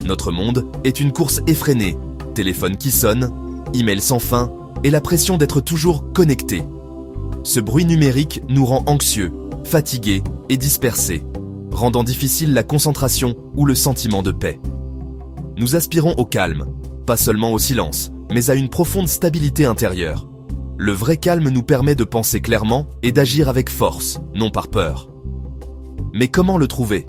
Notre monde est une course effrénée, téléphone qui sonne, email sans fin et la pression d'être toujours connecté. Ce bruit numérique nous rend anxieux, fatigués et dispersés, rendant difficile la concentration ou le sentiment de paix. Nous aspirons au calme, pas seulement au silence, mais à une profonde stabilité intérieure. Le vrai calme nous permet de penser clairement et d'agir avec force, non par peur. Mais comment le trouver ?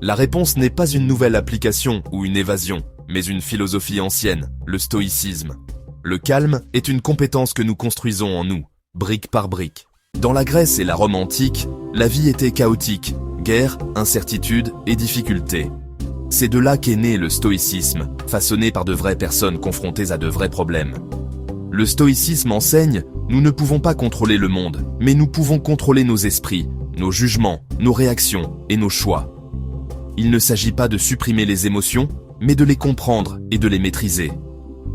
La réponse n'est pas une nouvelle application ou une évasion, mais une philosophie ancienne, le stoïcisme. Le calme est une compétence que nous construisons en nous, brique par brique. Dans la Grèce et la Rome antique, la vie était chaotique, guerre, incertitude et difficultés. C'est de là qu'est né le stoïcisme, façonné par de vraies personnes confrontées à de vrais problèmes. Le stoïcisme enseigne, nous ne pouvons pas contrôler le monde, mais nous pouvons contrôler nos esprits, nos jugements, nos réactions et nos choix. Il ne s'agit pas de supprimer les émotions, mais de les comprendre et de les maîtriser.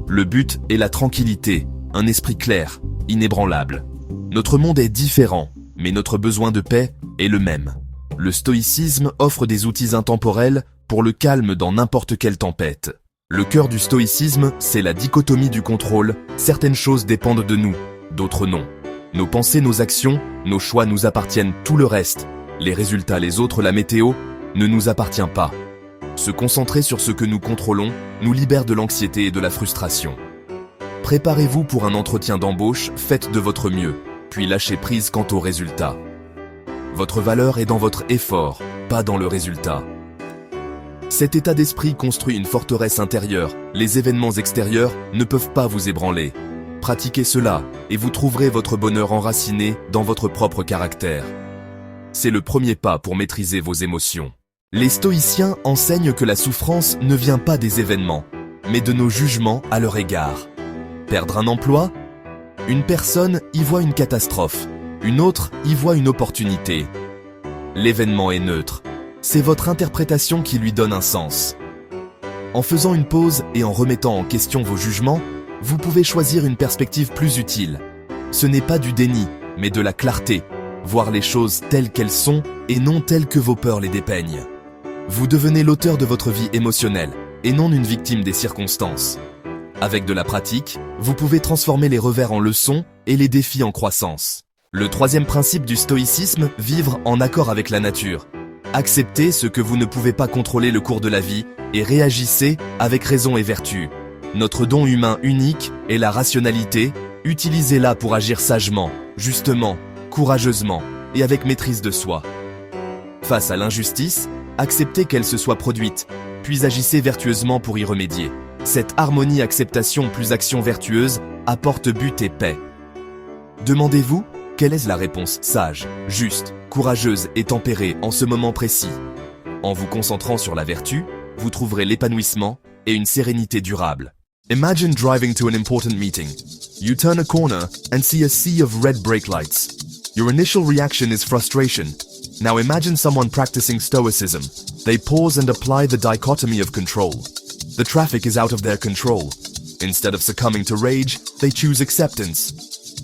Le but est la tranquillité, un esprit clair, inébranlable. Notre monde est différent, mais notre besoin de paix est le même. Le stoïcisme offre des outils intemporels pour le calme dans n'importe quelle tempête. Le cœur du stoïcisme, c'est la dichotomie du contrôle. Certaines choses dépendent de nous, d'autres non. Nos pensées, nos actions, nos choix nous appartiennent, tout le reste. Les résultats, les autres, la météo, ne nous appartient pas. Se concentrer sur ce que nous contrôlons nous libère de l'anxiété et de la frustration. Préparez-vous pour un entretien d'embauche, faites de votre mieux, puis lâchez prise quant aux résultats. Votre valeur est dans votre effort, pas dans le résultat. Cet état d'esprit construit une forteresse intérieure. Les événements extérieurs ne peuvent pas vous ébranler. Pratiquez cela et vous trouverez votre bonheur enraciné dans votre propre caractère. C'est le premier pas pour maîtriser vos émotions. Les stoïciens enseignent que la souffrance ne vient pas des événements, mais de nos jugements à leur égard. Perdre un emploi ? Une personne y voit une catastrophe, une autre y voit une opportunité. L'événement est neutre. C'est votre interprétation qui lui donne un sens. En faisant une pause et en remettant en question vos jugements, vous pouvez choisir une perspective plus utile. Ce n'est pas du déni, mais de la clarté. Voir les choses telles qu'elles sont et non telles que vos peurs les dépeignent. Vous devenez l'auteur de votre vie émotionnelle et non une victime des circonstances. Avec de la pratique, vous pouvez transformer les revers en leçons et les défis en croissance. Le troisième principe du stoïcisme, vivre en accord avec la nature. Acceptez ce que vous ne pouvez pas contrôler le cours de la vie et réagissez avec raison et vertu. Notre don humain unique est la rationalité, utilisez-la pour agir sagement, justement, courageusement et avec maîtrise de soi. Face à l'injustice, acceptez qu'elle se soit produite, puis agissez vertueusement pour y remédier. Cette harmonie acceptation plus action vertueuse apporte but et paix. Demandez-vous, quelle est la réponse sage, juste, courageuse et tempérée en ce moment précis? En vous concentrant sur la vertu, vous trouverez l'épanouissement et une sérénité durable. Imagine driving to an important meeting. You turn a corner and see a sea of red brake lights. Your initial reaction is frustration. Now imagine someone practicing stoicism. They pause and apply the dichotomy of control. The traffic is out of their control. Instead of succumbing to rage, they choose acceptance.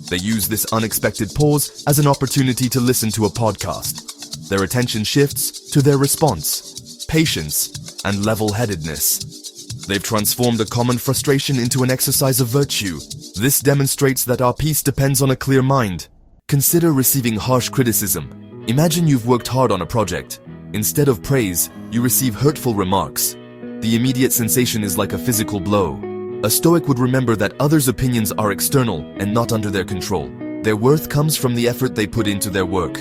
They use this unexpected pause as an opportunity to listen to a podcast. Their attention shifts to their response, patience, and level-headedness. They've transformed a common frustration into an exercise of virtue. This demonstrates that our peace depends on a clear mind. Consider receiving harsh criticism. Imagine you've worked hard on a project. Instead of praise, you receive hurtful remarks. The immediate sensation is like a physical blow. A Stoic would remember that others' opinions are external and not under their control. Their worth comes from the effort they put into their work.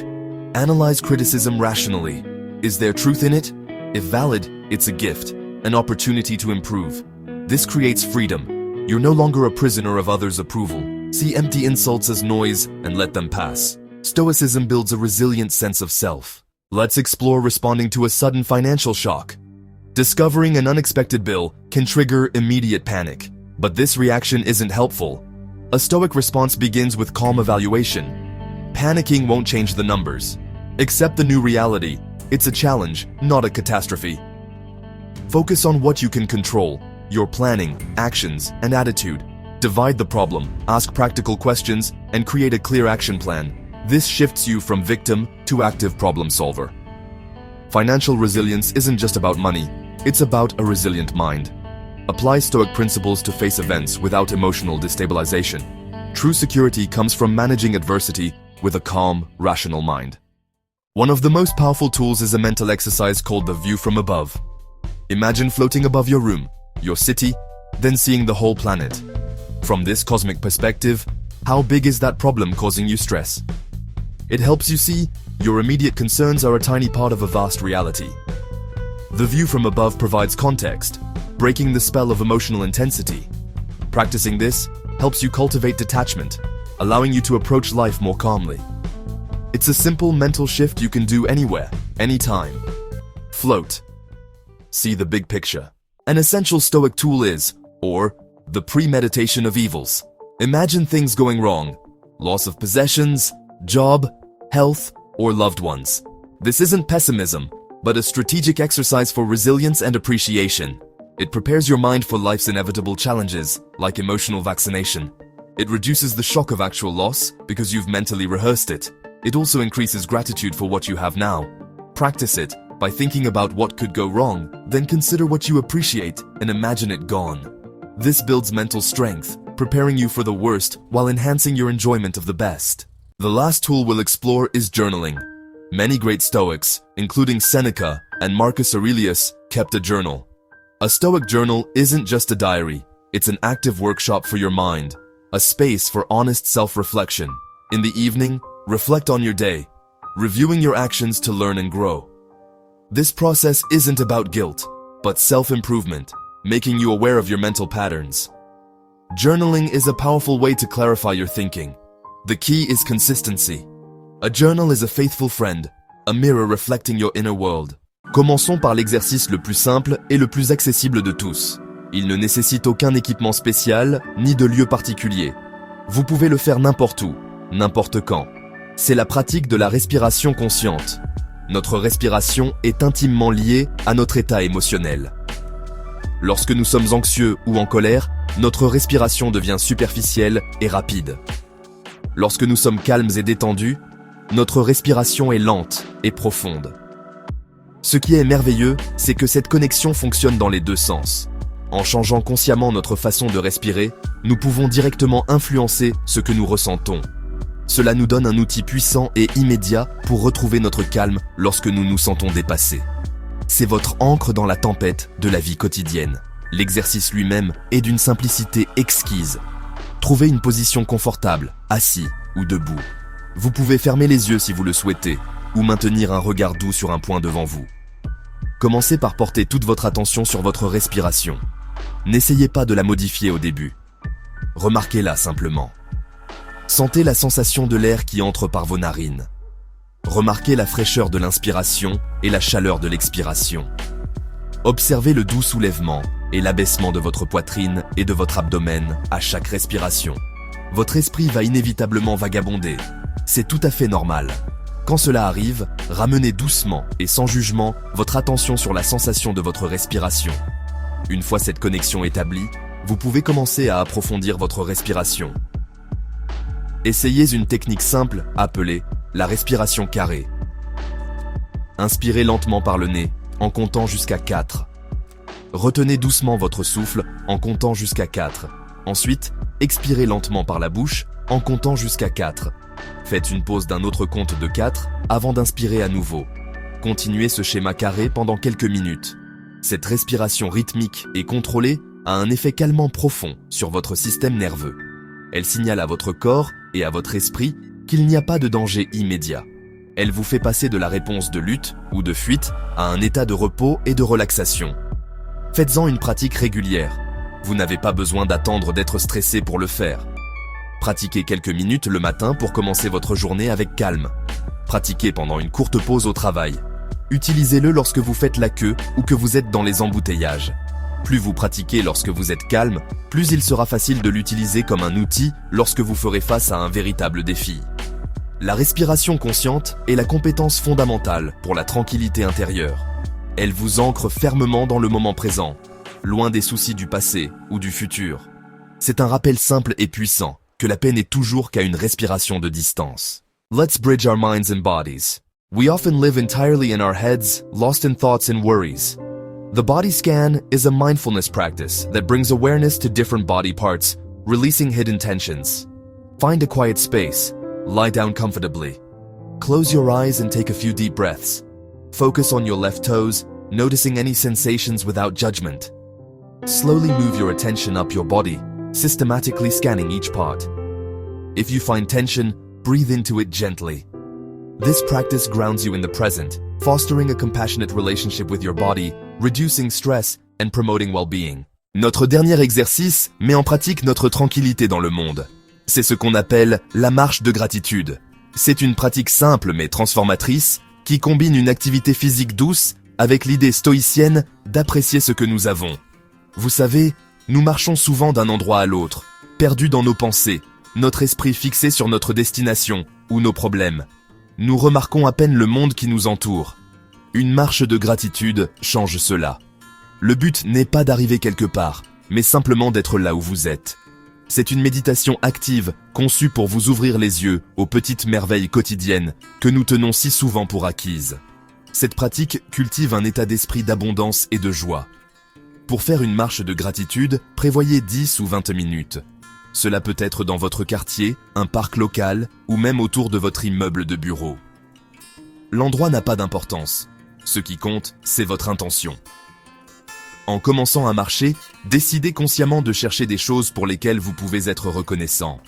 Analyze criticism rationally. Is there truth in it? If valid, it's a gift, an opportunity to improve. This creates freedom. You're no longer a prisoner of others' approval. See empty insults as noise and let them pass. Stoicism builds a resilient sense of self. Let's explore responding to a sudden financial shock. Discovering an unexpected bill can trigger immediate panic, but this reaction isn't helpful. A Stoic response begins with calm evaluation. Panicking won't change the numbers. Accept the new reality. It's a challenge, not a catastrophe. Focus on what you can control, your planning, actions, and attitude. Divide the problem, ask practical questions, and create a clear action plan. This shifts you from victim to active problem solver. Financial resilience isn't just about money. It's about a resilient mind. Apply Stoic principles to face events without emotional destabilization. True security comes from managing adversity with a calm, rational mind. One of the most powerful tools is a mental exercise called the view from above. Imagine floating above your room, your city, then seeing the whole planet. From this cosmic perspective, how big is that problem causing you stress? It helps you see your immediate concerns are a tiny part of a vast reality. The view from above provides context, breaking the spell of emotional intensity. Practicing this helps you cultivate detachment, allowing you to approach life more calmly. It's a simple mental shift you can do anywhere, anytime. Float. See the big picture. An essential Stoic tool is, or, the premeditation of evils. Imagine things going wrong. Loss of possessions, job, health, or loved ones. This isn't pessimism, but a strategic exercise for resilience and appreciation. It prepares your mind for life's inevitable challenges, like emotional vaccination. It reduces the shock of actual loss because you've mentally rehearsed it. It also increases gratitude for what you have now. Practice it by thinking about what could go wrong, then consider what you appreciate and imagine it gone. This builds mental strength, preparing you for the worst while enhancing your enjoyment of the best. The last tool we'll explore is journaling. Many great Stoics, including Seneca and Marcus Aurelius, kept a journal. A Stoic journal isn't just a diary, it's an active workshop for your mind, a space for honest self-reflection. In the evening, reflect on your day, reviewing your actions to learn and grow. This process isn't about guilt, but self-improvement, making you aware of your mental patterns. Journaling is a powerful way to clarify your thinking. The key is consistency. A journal is a faithful friend, a mirror reflecting your inner world. Commençons par l'exercice le plus simple et le plus accessible de tous. Il ne nécessite aucun équipement spécial, ni de lieu particulier. Vous pouvez le faire n'importe où, n'importe quand. C'est la pratique de la respiration consciente. Notre respiration est intimement liée à notre état émotionnel. Lorsque nous sommes anxieux ou en colère, notre respiration devient superficielle et rapide. Lorsque nous sommes calmes et détendus, notre respiration est lente et profonde. Ce qui est merveilleux, c'est que cette connexion fonctionne dans les deux sens. En changeant consciemment notre façon de respirer, nous pouvons directement influencer ce que nous ressentons. Cela nous donne un outil puissant et immédiat pour retrouver notre calme lorsque nous nous sentons dépassés. C'est votre ancre dans la tempête de la vie quotidienne. L'exercice lui-même est d'une simplicité exquise. Trouvez une position confortable, assis ou debout. Vous pouvez fermer les yeux si vous le souhaitez, ou maintenir un regard doux sur un point devant vous. Commencez par porter toute votre attention sur votre respiration. N'essayez pas de la modifier au début. Remarquez-la simplement. Sentez la sensation de l'air qui entre par vos narines. Remarquez la fraîcheur de l'inspiration et la chaleur de l'expiration. Observez le doux soulèvement et l'abaissement de votre poitrine et de votre abdomen à chaque respiration. Votre esprit va inévitablement vagabonder. C'est tout à fait normal. Quand cela arrive, ramenez doucement et sans jugement votre attention sur la sensation de votre respiration. Une fois cette connexion établie, vous pouvez commencer à approfondir votre respiration. Essayez une technique simple appelée la respiration carrée. Inspirez lentement par le nez en comptant jusqu'à 4. Retenez doucement votre souffle en comptant jusqu'à 4. Ensuite, expirez lentement par la bouche en comptant jusqu'à 4. Faites une pause d'un autre compte de 4 avant d'inspirer à nouveau. Continuez ce schéma carré pendant quelques minutes. Cette respiration rythmique et contrôlée a un effet calmant profond sur votre système nerveux. Elle signale à votre corps et à votre esprit qu'il n'y a pas de danger immédiat. Elle vous fait passer de la réponse de lutte ou de fuite à un état de repos et de relaxation. Faites-en une pratique régulière. Vous n'avez pas besoin d'attendre d'être stressé pour le faire. Pratiquez quelques minutes le matin pour commencer votre journée avec calme. Pratiquez pendant une courte pause au travail. Utilisez-le lorsque vous faites la queue ou que vous êtes dans les embouteillages. Plus vous pratiquez lorsque vous êtes calme, plus il sera facile de l'utiliser comme un outil lorsque vous ferez face à un véritable défi. La respiration consciente est la compétence fondamentale pour la tranquillité intérieure. Elle vous ancre fermement dans le moment présent, loin des soucis du passé ou du futur. C'est un rappel simple et puissant que la paix n'est toujours qu'à une respiration de distance. Let's bridge our minds and bodies. We often live entirely in our heads, lost in thoughts and worries. The body scan is a mindfulness practice that brings awareness to different body parts, releasing hidden tensions. Find a quiet space, lie down comfortably. Close your eyes and take a few deep breaths. Focus on your left toes, noticing any sensations without judgment. Slowly move your attention up your body, systematically scanning each part. If you find tension, breathe into it gently. This practice grounds you in the present, fostering a compassionate relationship with your body, reducing stress and promoting well-being. Notre dernier exercice met en pratique notre tranquillité dans le monde. C'est ce qu'on appelle la marche de gratitude. C'est une pratique simple mais transformatrice qui combine une activité physique douce avec l'idée stoïcienne d'apprécier ce que nous avons. Vous savez, nous marchons souvent d'un endroit à l'autre, perdus dans nos pensées, notre esprit fixé sur notre destination ou nos problèmes. Nous remarquons à peine le monde qui nous entoure. Une marche de gratitude change cela. Le but n'est pas d'arriver quelque part, mais simplement d'être là où vous êtes. C'est une méditation active, conçue pour vous ouvrir les yeux aux petites merveilles quotidiennes que nous tenons si souvent pour acquises. Cette pratique cultive un état d'esprit d'abondance et de joie. Pour faire une marche de gratitude, prévoyez 10 ou 20 minutes. Cela peut être dans votre quartier, un parc local ou même autour de votre immeuble de bureau. L'endroit n'a pas d'importance. Ce qui compte, c'est votre intention. En commençant à marcher, décidez consciemment de chercher des choses pour lesquelles vous pouvez être reconnaissant.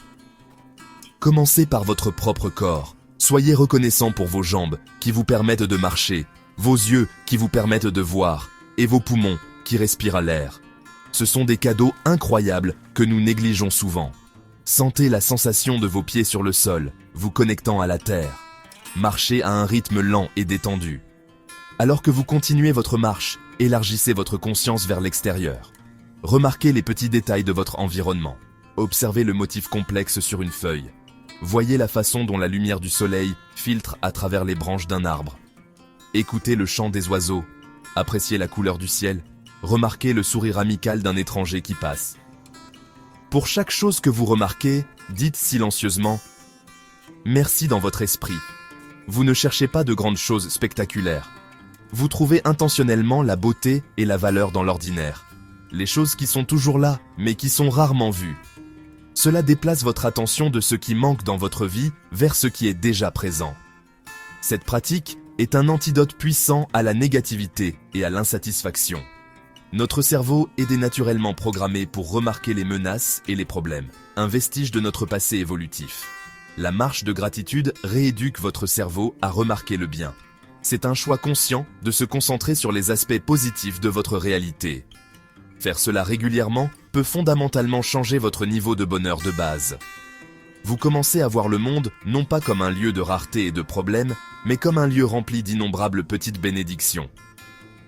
Commencez par votre propre corps. Soyez reconnaissant pour vos jambes qui vous permettent de marcher, vos yeux qui vous permettent de voir et vos poumons qui respirent l'air. Ce sont des cadeaux incroyables que nous négligeons souvent. Sentez la sensation de vos pieds sur le sol, vous connectant à la terre. Marchez à un rythme lent et détendu. Alors que vous continuez votre marche, élargissez votre conscience vers l'extérieur. Remarquez les petits détails de votre environnement. Observez le motif complexe sur une feuille. Voyez la façon dont la lumière du soleil filtre à travers les branches d'un arbre. Écoutez le chant des oiseaux. Appréciez la couleur du ciel. Remarquez le sourire amical d'un étranger qui passe. Pour chaque chose que vous remarquez, dites silencieusement « Merci » dans votre esprit. Vous ne cherchez pas de grandes choses spectaculaires. Vous trouvez intentionnellement la beauté et la valeur dans l'ordinaire. Les choses qui sont toujours là, mais qui sont rarement vues. Cela déplace votre attention de ce qui manque dans votre vie vers ce qui est déjà présent. Cette pratique est un antidote puissant à la négativité et à l'insatisfaction. Notre cerveau est naturellement programmé pour remarquer les menaces et les problèmes, un vestige de notre passé évolutif. La marche de gratitude rééduque votre cerveau à remarquer le bien. C'est un choix conscient de se concentrer sur les aspects positifs de votre réalité. Faire cela régulièrement peut fondamentalement changer votre niveau de bonheur de base. Vous commencez à voir le monde non pas comme un lieu de rareté et de problèmes, mais comme un lieu rempli d'innombrables petites bénédictions.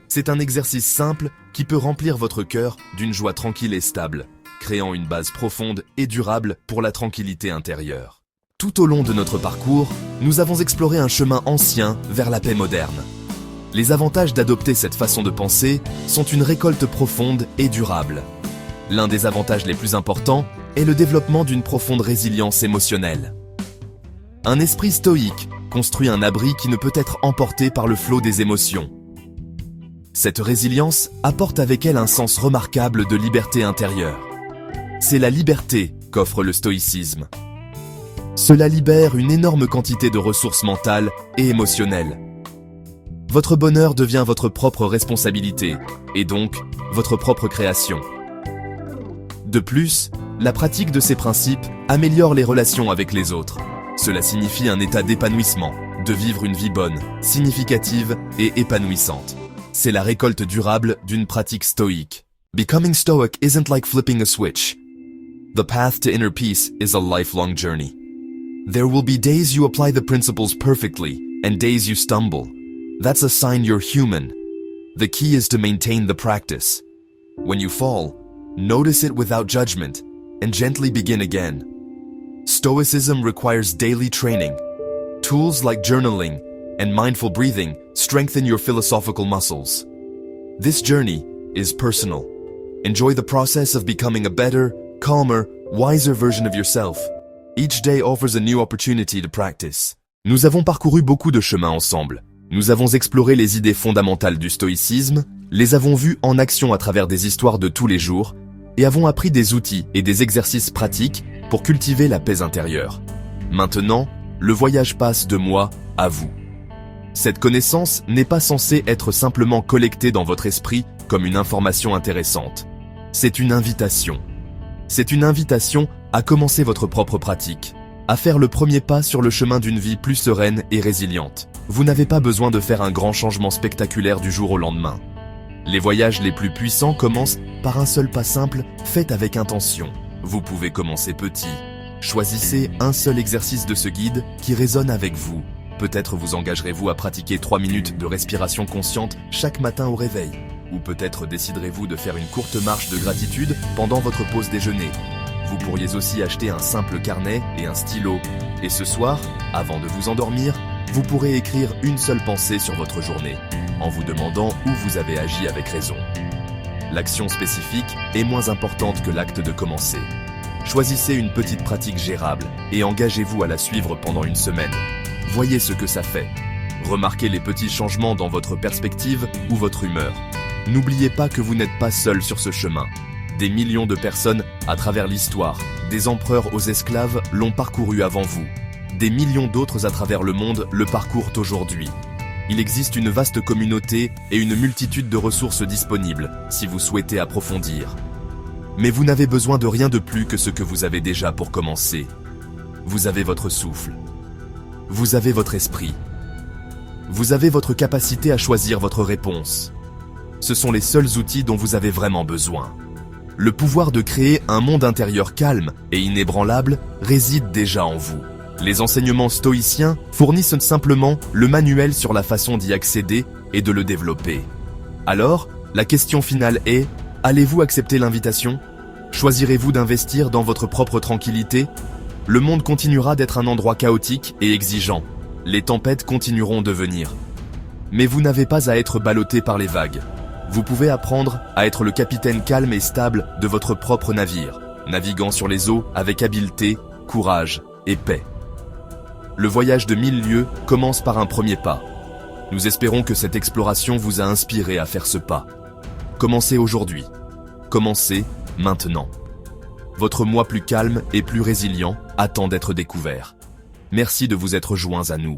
C'est un exercice simple qui peut remplir votre cœur d'une joie tranquille et stable, créant une base profonde et durable pour la tranquillité intérieure. Tout au long de notre parcours, nous avons exploré un chemin ancien vers la paix moderne. Les avantages d'adopter cette façon de penser sont une récolte profonde et durable. L'un des avantages les plus importants est le développement d'une profonde résilience émotionnelle. Un esprit stoïque construit un abri qui ne peut être emporté par le flot des émotions. Cette résilience apporte avec elle un sens remarquable de liberté intérieure. C'est la liberté qu'offre le stoïcisme. Cela libère une énorme quantité de ressources mentales et émotionnelles. Votre bonheur devient votre propre responsabilité, et donc votre propre création. De plus, la pratique de ces principes améliore les relations avec les autres. Cela signifie un état d'épanouissement, de vivre une vie bonne, significative et épanouissante. C'est la récolte durable d'une pratique stoïque. Becoming stoic isn't like flipping a switch. The path to inner peace is a lifelong journey. There will be days you apply the principles perfectly, and days you stumble. That's a sign you're human. The key is to maintain the practice. When you fall, notice it without judgment, and gently begin again. Stoicism requires daily training. Tools like journaling and mindful breathing strengthen your philosophical muscles. This journey is personal. Enjoy the process of becoming a better, calmer, wiser version of yourself. Each day offers a new opportunity to practice. Nous avons parcouru beaucoup de chemins ensemble. Nous avons exploré les idées fondamentales du stoïcisme, les avons vus en action à travers des histoires de tous les jours et avons appris des outils et des exercices pratiques pour cultiver la paix intérieure. Maintenant, le voyage passe de moi à vous. Cette connaissance n'est pas censée être simplement collectée dans votre esprit comme une information intéressante. C'est une invitation. C'est une invitation à commencer votre propre pratique, à faire le premier pas sur le chemin d'une vie plus sereine et résiliente. Vous n'avez pas besoin de faire un grand changement spectaculaire du jour au lendemain. Les voyages les plus puissants commencent par un seul pas simple, fait avec intention. Vous pouvez commencer petit. Choisissez un seul exercice de ce guide qui résonne avec vous. Peut-être vous engagerez-vous à pratiquer 3 minutes de respiration consciente chaque matin au réveil. Ou peut-être déciderez-vous de faire une courte marche de gratitude pendant votre pause déjeuner. Vous pourriez aussi acheter un simple carnet et un stylo. Et ce soir, avant de vous endormir, vous pourrez écrire une seule pensée sur votre journée, en vous demandant où vous avez agi avec raison. L'action spécifique est moins importante que l'acte de commencer. Choisissez une petite pratique gérable et engagez-vous à la suivre pendant une semaine. Voyez ce que ça fait. Remarquez les petits changements dans votre perspective ou votre humeur. N'oubliez pas que vous n'êtes pas seul sur ce chemin. Des millions de personnes à travers l'histoire, des empereurs aux esclaves l'ont parcouru avant vous. Des millions d'autres à travers le monde le parcourent aujourd'hui. Il existe une vaste communauté et une multitude de ressources disponibles si vous souhaitez approfondir. Mais vous n'avez besoin de rien de plus que ce que vous avez déjà pour commencer. Vous avez votre souffle. Vous avez votre esprit. Vous avez votre capacité à choisir votre réponse. Ce sont les seuls outils dont vous avez vraiment besoin. Le pouvoir de créer un monde intérieur calme et inébranlable réside déjà en vous. Les enseignements stoïciens fournissent simplement le manuel sur la façon d'y accéder et de le développer. Alors, la question finale est: allez-vous accepter l'invitation? Choisirez-vous d'investir dans votre propre tranquillité? Le monde continuera d'être un endroit chaotique et exigeant. Les tempêtes continueront de venir. Mais vous n'avez pas à être ballotté par les vagues. Vous pouvez apprendre à être le capitaine calme et stable de votre propre navire, naviguant sur les eaux avec habileté, courage et paix. Le voyage de 1000 lieues commence par un premier pas. Nous espérons que cette exploration vous a inspiré à faire ce pas. Commencez aujourd'hui. Commencez maintenant. Votre moi plus calme et plus résilient attend d'être découvert. Merci de vous être joints à nous.